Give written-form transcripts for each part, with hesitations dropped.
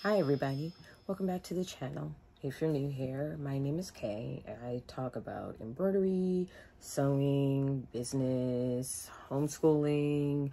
Hi everybody, welcome back to the channel. If you're new here, my name is Kay. I talk about embroidery, sewing, business, homeschooling,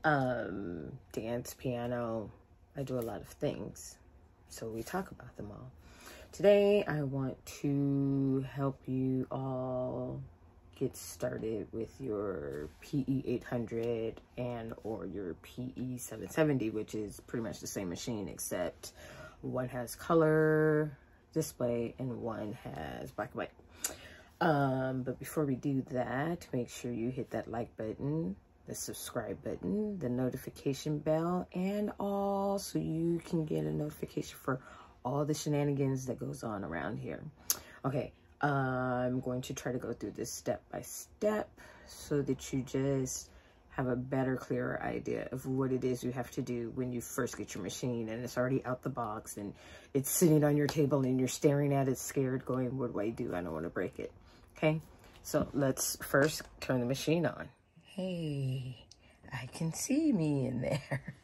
dance, piano. I do a lot of things, so we talk about them all. Today I want to help you all get started with your PE800 and or your PE770, which is pretty much the same machine, except one has color display and one has black and white. But before we do that, make sure you hit that like button, the subscribe button, the notification bell, and all, so you can get a notification for all the shenanigans that goes on around here. Okay. I'm going to try to go through this step by step so that you just have a better, clearer idea of what it is you have to do when you first get your machine and it's already out the box and it's sitting on your table and you're staring at it scared going, what do? I don't want to break it. Okay, so let's first turn the machine on. Hey, I can see me in there.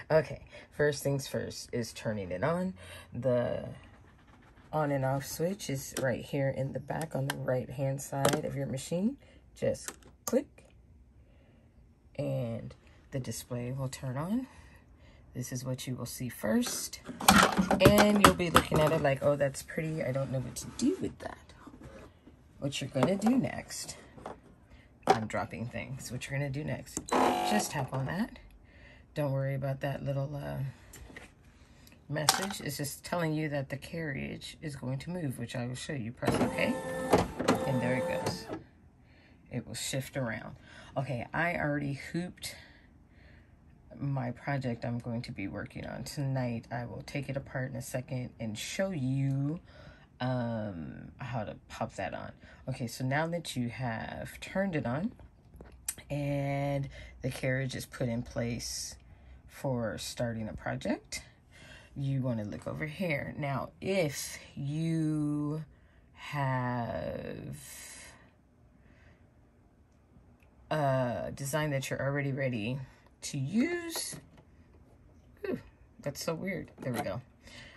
Okay, first things first is turning it on. The on and off switch is right here in the back on the right hand side of your machine. Just click and the display will turn on. This is what you will see first, and you'll be looking at it like, oh, that's pretty, I don't know what to do with that. What you're gonna do next, I'm dropping things. What you're gonna do next, just tap on that. Don't worry about that little message. Is just telling you that the carriage is going to move, which I will show you. Press OK, and there it goes. It will shift around. Okay, I already hooped my project I'm going to be working on tonight. I will take it apart in a second and show you how to pop that on. Okay, so now that you have turned it on and the carriage is put in place for starting a project, you want to look over here. Now, if you have a design that you're already ready to use, ooh, that's so weird. There we go.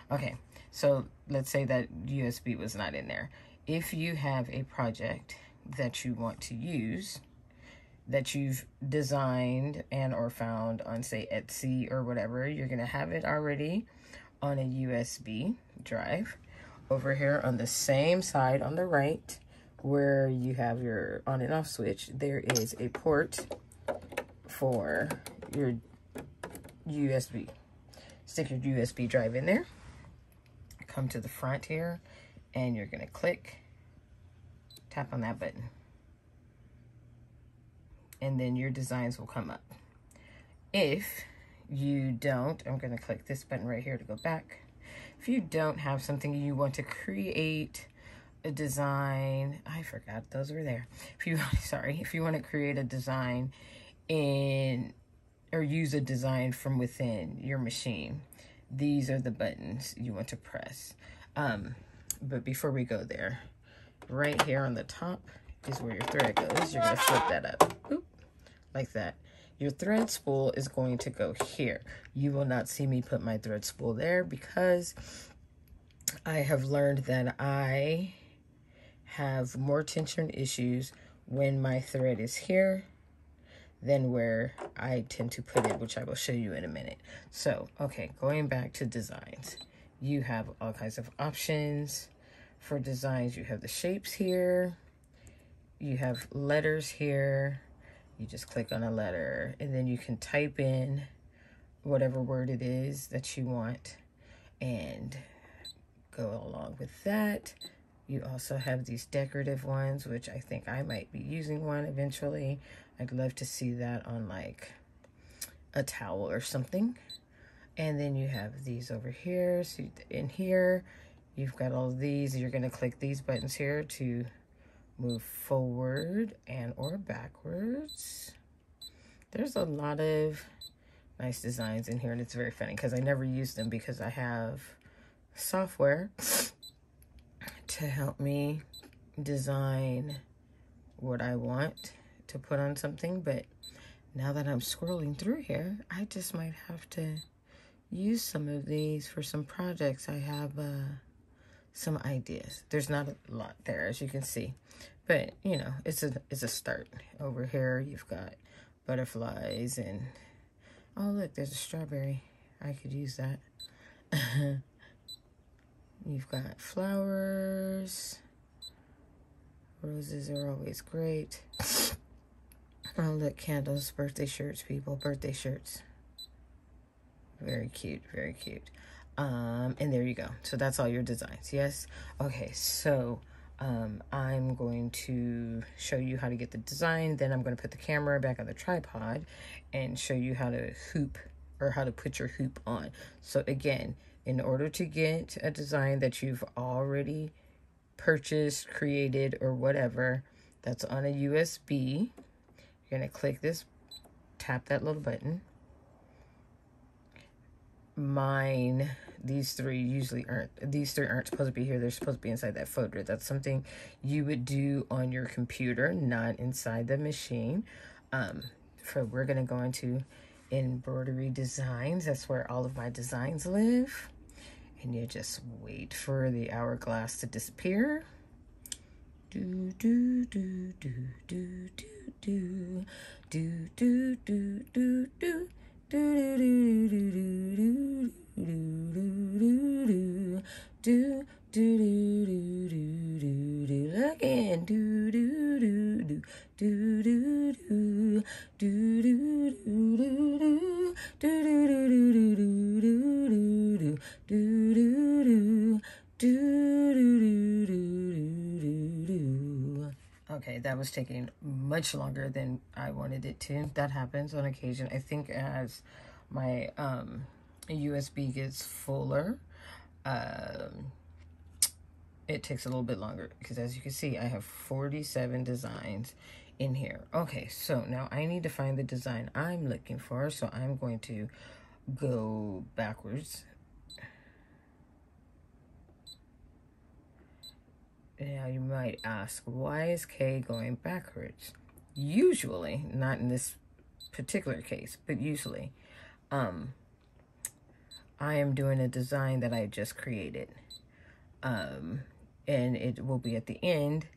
Okay, so let's say that USB was not in there. If you have a project that you want to use, that you've designed and or found on, say, Etsy or whatever, you're going to have it already on a USB drive. Over here on the same side on the right where you have your on and off switch, there is a port for your USB. Stick your USB drive in there. Come to the front here and you're going to click, tap on that button, and then your designs will come up. If you don't, I'm going to click this button right here to go back. If you don't have something you want to create a design, I forgot those were there. If you, sorry, if you want to create a design in, or use a design from within your machine, these are the buttons you want to press. But before we go there, right here on the top is where your thread goes. You're going to flip that up. Oop, like that. Your thread spool is going to go here. You will not see me put my thread spool there because I have learned that I have more tension issues when my thread is here than where I tend to put it, which I will show you in a minute. So, okay, going back to designs. You have all kinds of options for designs. You have the shapes here. You have letters here. You just click on a letter and then you can type in whatever word it is that you want and go along with that. You also have these decorative ones, which I think I might be using one eventually. I'd love to see that on like a towel or something. And then you have these over here. So in here, you've got all of these. You're going to click these buttons here to move forward and or backwards. There's a lot of nice designs in here, and it's very funny because I never use them because I have software to help me design what I want to put on something. But now that I'm scrolling through here, I just might have to use some of these for some projects. I have some ideas. There's not a lot there, as you can see, but you know, it's a start. Over here you've got butterflies, and oh look, there's a strawberry. I could use that. You've got flowers. Roses are always great. Oh look, candles, birthday shirts, people, birthday shirts. Very cute, very cute. And there you go. So that's all your designs, yes? Okay, so I'm going to show you how to get the design. Then I'm going to put the camera back on the tripod and show you how to hoop, or how to put your hoop on. So again, in order to get a design that you've already purchased, created, or whatever, that's on a USB, you're going to click this, tap that little button. Mine, these three aren't supposed to be here. They're supposed to be inside that folder. That's something you would do on your computer, not inside the machine. We're going to go into embroidery designs. That's where all of my designs live. And you just wait for the hourglass to disappear. Do do do do do do do do do do do do. Do do do do do do do do do again. Do do do do do do do do do do do. Okay, that was taking much longer than I wanted it to. That happens on occasion. I think as my USB gets fuller, it takes a little bit longer, because as you can see, I have 47 designs in here. Okay, so now I need to find the design I'm looking for, so I'm going to go backwards. Now you might ask, why is K going backwards? Usually, not in this particular case, but usually, I am doing a design that I just created. And it will be at the end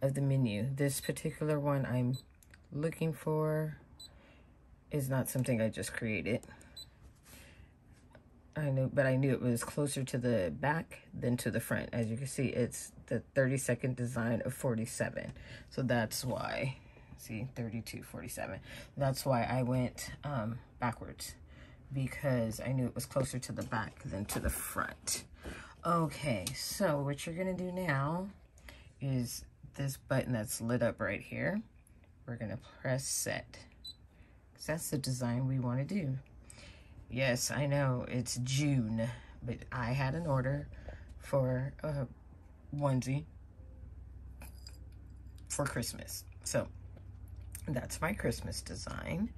of the menu. This particular one I'm looking for is not something I just created. I knew it was closer to the back than to the front. As you can see, it's the 32nd design of 47. So that's why, see, 32, 47. That's why I went backwards, because I knew it was closer to the back than to the front. Okay, so what you're gonna do now is this button that's lit up right here. We're gonna press set, because that's the design we wanna do. Yes, I know it's June, but I had an order for a onesie for Christmas. So that's my Christmas design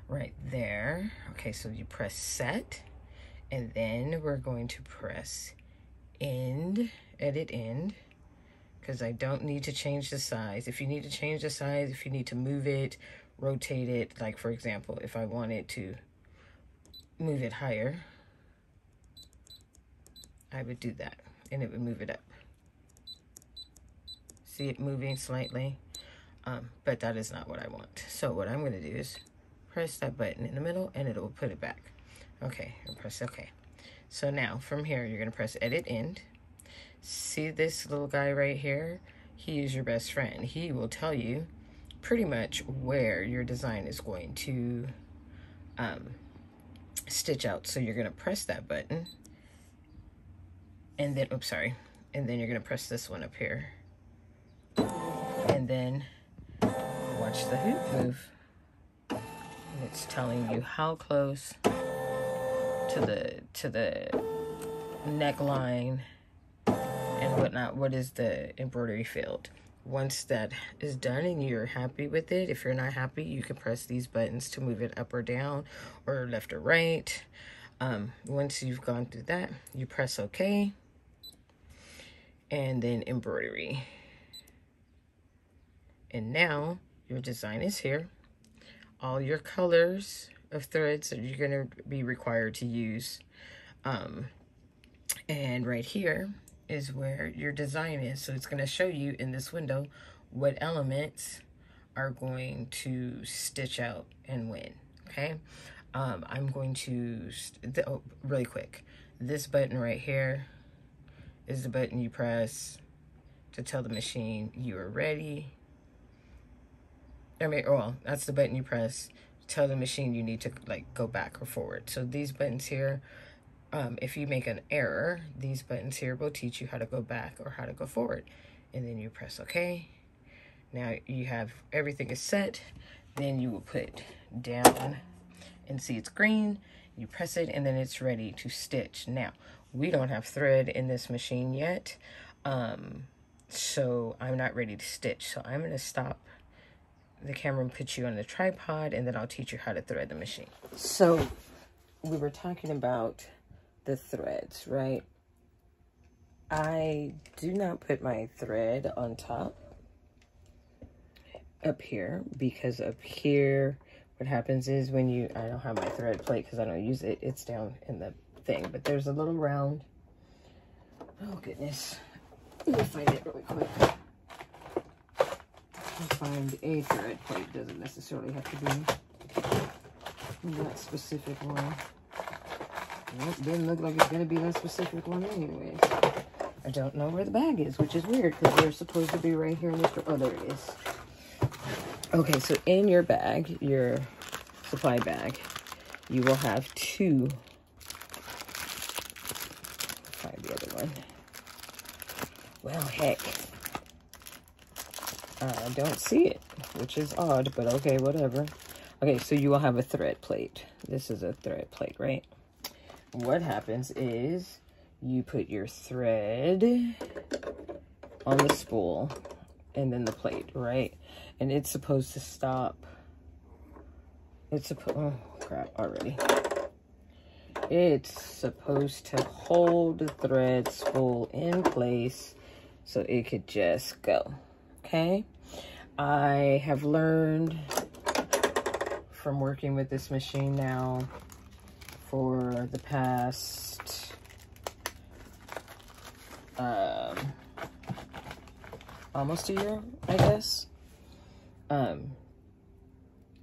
right there. Okay, so you press set, and then we're going to press end, edit end, because I don't need to change the size. If you need to change the size, if you need to move it, rotate it, like for example, if I wanted to move it higher, I would do that, and it would move it up. See it moving slightly, but that is not what I want. So what I'm going to do is press that button in the middle, and it will put it back. Okay, and press OK. So now from here, you're going to press edit end. See this little guy right here? He is your best friend. He will tell you pretty much where your design is going to stitch out. So you're going to press that button, and then, oops, sorry, and then you're going to press this one up here, and then watch the hoop move. And it's telling you how close to the neckline and whatnot, what is the embroidery field. Once that is done and you're happy with it, if you're not happy, you can press these buttons to move it up or down or left or right. Once you've gone through that, you press OK, and then embroidery. And now your design is here. All your colors of threads that you're going to be required to use. And right here is where your design is. So it's going to show you in this window what elements are going to stitch out and when. Okay. I'm going to, really quick, this button right here is the button you press to tell the machine you are ready. I mean, well, that's the button you press to tell the machine you need to like go back or forward. So these buttons here, if you make an error, these buttons here will teach you how to go back or how to go forward. And then you press OK. Now you have everything is set. Then you will put down and see it's green. You press it and then it's ready to stitch. Now, we don't have thread in this machine yet. So I'm not ready to stitch. So I'm going to stop the camera and put you on the tripod, and then I'll teach you how to thread the machine. So we were talking about the threads, right? I do not put my thread on top up here, because up here what happens is when you, I don't have my thread plate because I don't use it, it's down in the thing, but there's a little round, oh goodness, let me find it really quick. Find a thread plate, doesn't necessarily have to be that specific one. Well, it didn't look like it's going to be that specific one anyways. I don't know where the bag is, which is weird because they're supposed to be right here in this. Oh, there it is. Okay, so in your bag, your supply bag, you will have two. Find the other one. Well, heck. I don't see it, which is odd, but okay, whatever. Okay, so you will have a thread plate. This is a thread plate, right? What happens is you put your thread on the spool and then the plate, right? And it's supposed to stop. Oh, crap, already. It's supposed to hold the thread spool in place so it could just go. Okay, I have learned from working with this machine now for the past almost a year, I guess,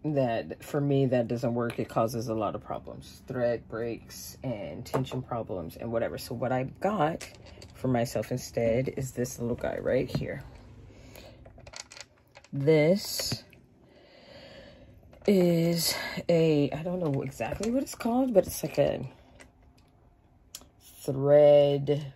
that for me that doesn't work. It causes a lot of problems, thread breaks and tension problems and whatever. So what I've got for myself instead is this little guy right here. This is a, I don't know exactly what it's called, but it's like a thread,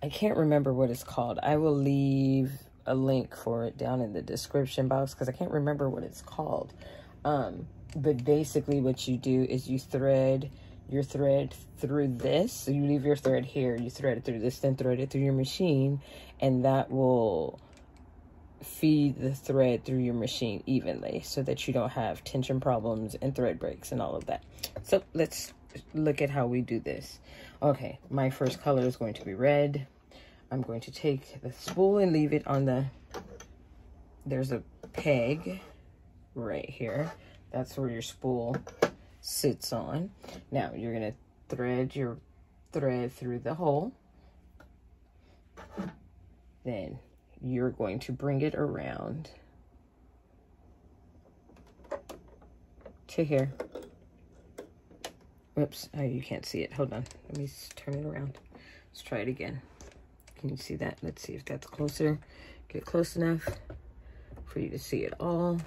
I can't remember what it's called. I will leave a link for it down in the description box because I can't remember what it's called. But basically what you do is you thread your thread through this. So you leave your thread here, you thread it through this, then thread it through your machine, and that will feed the thread through your machine evenly so that you don't have tension problems and thread breaks and all of that. So let's look at how we do this. Okay, my first color is going to be red. I'm going to take the spool and leave it on the, there's a peg right here. That's where your spool sits on. Now you're going to thread your thread through the hole. Then you're going to bring it around to here. Whoops, oh, you can't see it. Hold on, let me turn it around. Let's try it again. Can you see that? Let's see if that's closer. Get close enough for you to see it all.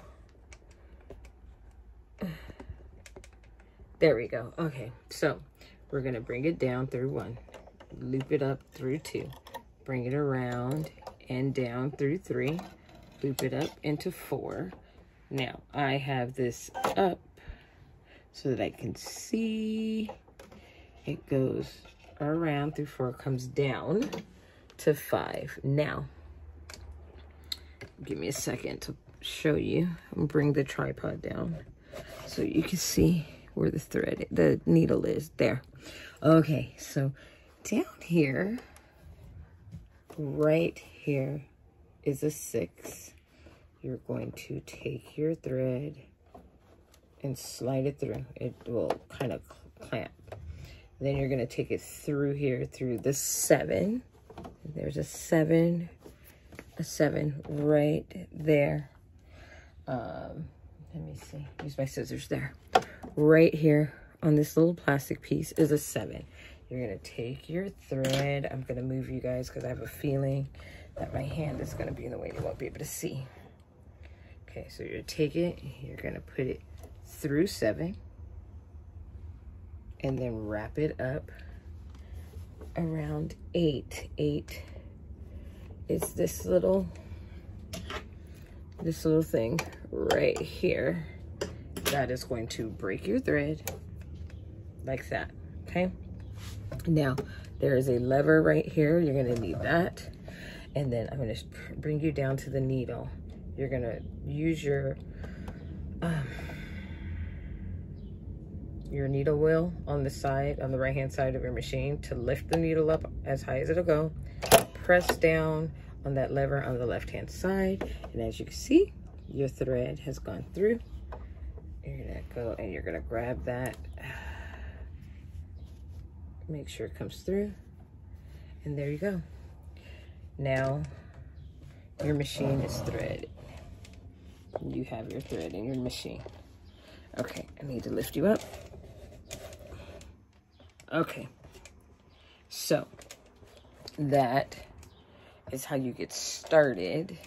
There we go. Okay, so we're gonna bring it down through 1, loop it up through 2, bring it around and down through 3, loop it up into 4. Now I have this up so that I can see it goes around through 4, comes down to 5. Now, give me a second to show you. I'm bring the tripod down so you can see where the thread, the needle is there. Okay, so down here, right here is a 6. you're going to take your thread and slide it through. It will kind of clamp. Then you're going to take it through here, through the 7. There's a 7 right there. Let me see. Use my scissors there. Right here on this little plastic piece is a 7. You're going to take your thread. I'm going to move you guys because I have a feeling that my hand is going to be in the way. You won't be able to see. Okay, so you're going to take it. You're going to put it through 7 and then wrap it up around 8. 8 is this little thing right here that is going to break your thread like that. Okay, now there is a lever right here. You're going to need that, and then I'm going to bring you down to the needle. You're going to use your needle wheel on the side, on the right hand side of your machine, to lift the needle up as high as it'll go. Press down on that lever on the left hand side, and as you can see, your thread has gone through. You're gonna go and you're gonna grab that, make sure it comes through, and there you go. Now your machine is threaded. You have your thread in your machine. Okay, I need to lift you up. Okay, so that is how you get started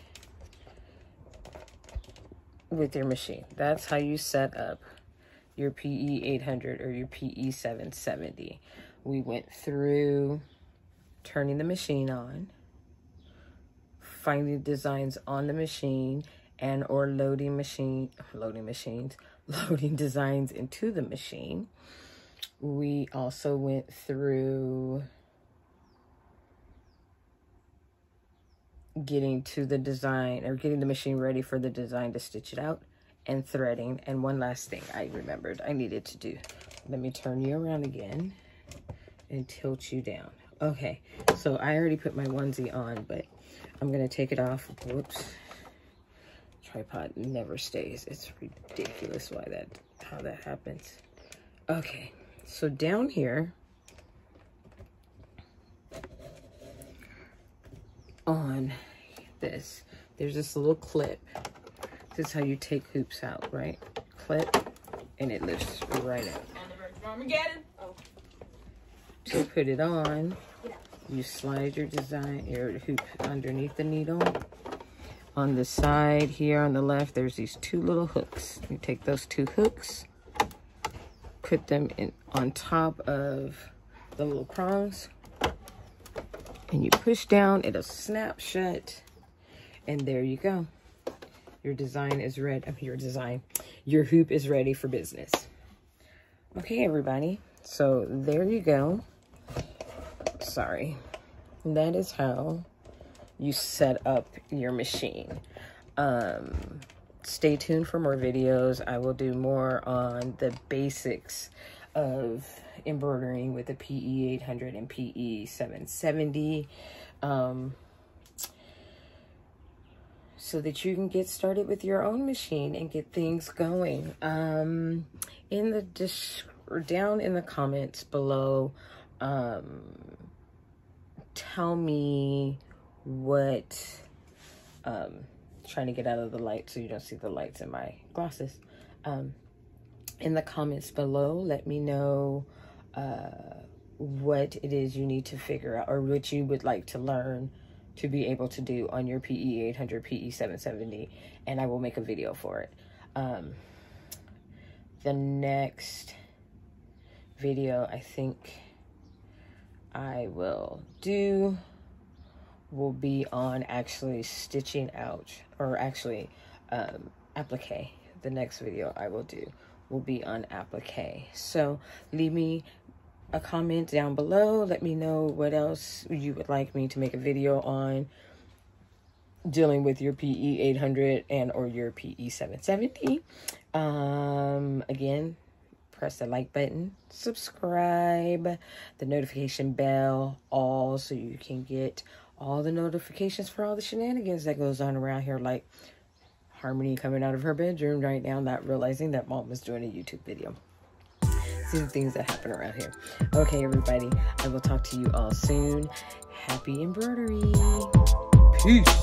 with your machine. That's how you set up your PE800 or your PE770. We went through turning the machine on, finding designs on the machine, and or loading designs into the machine. We also went through getting to the design, or getting the machine ready for the design to stitch it out, and threading. And one last thing I remembered I needed to do. Let me turn you around again and tilt you down. Okay, so I already put my onesie on, but I'm gonna take it off. Whoops. Tripod never stays. It's ridiculous how that happens. Okay, so down here on this, there's this little clip. This is how you take hoops out, right? Clip, and it lifts right out. To put it on, you slide your hoop underneath the needle. On the side here on the left, there's these 2 little hooks. You take those 2 hooks, put them in on top of the little prongs, and you push down, it'll snap shut, and there you go. Your design is ready. Your hoop is ready for business. Okay, everybody. So there you go. Sorry. That is how you set up your machine. Stay tuned for more videos. I will do more on the basics of embroidering with the PE800 and PE770, so that you can get started with your own machine and get things going. Down in the comments below, tell me what, trying to get out of the light so you don't see the lights in my glasses. In the comments below, let me know what it is you need to figure out, or what you would like to learn to be able to do on your PE800, PE770, and I will make a video for it. The next video I think I will do will be on actually stitching out, or actually applique. The next video I will do will be on applique. So leave me a comment down below. Let me know what else you would like me to make a video on dealing with your PE800 and or your PE770. Again, press the like button, subscribe, the notification bell, all, so you can get all the notifications for all the shenanigans that goes on around here, like Harmony coming out of her bedroom right now, not realizing that Mom was doing a YouTube video. See the things that happen around here. Okay, everybody, I will talk to you all soon. Happy embroidery. Peace.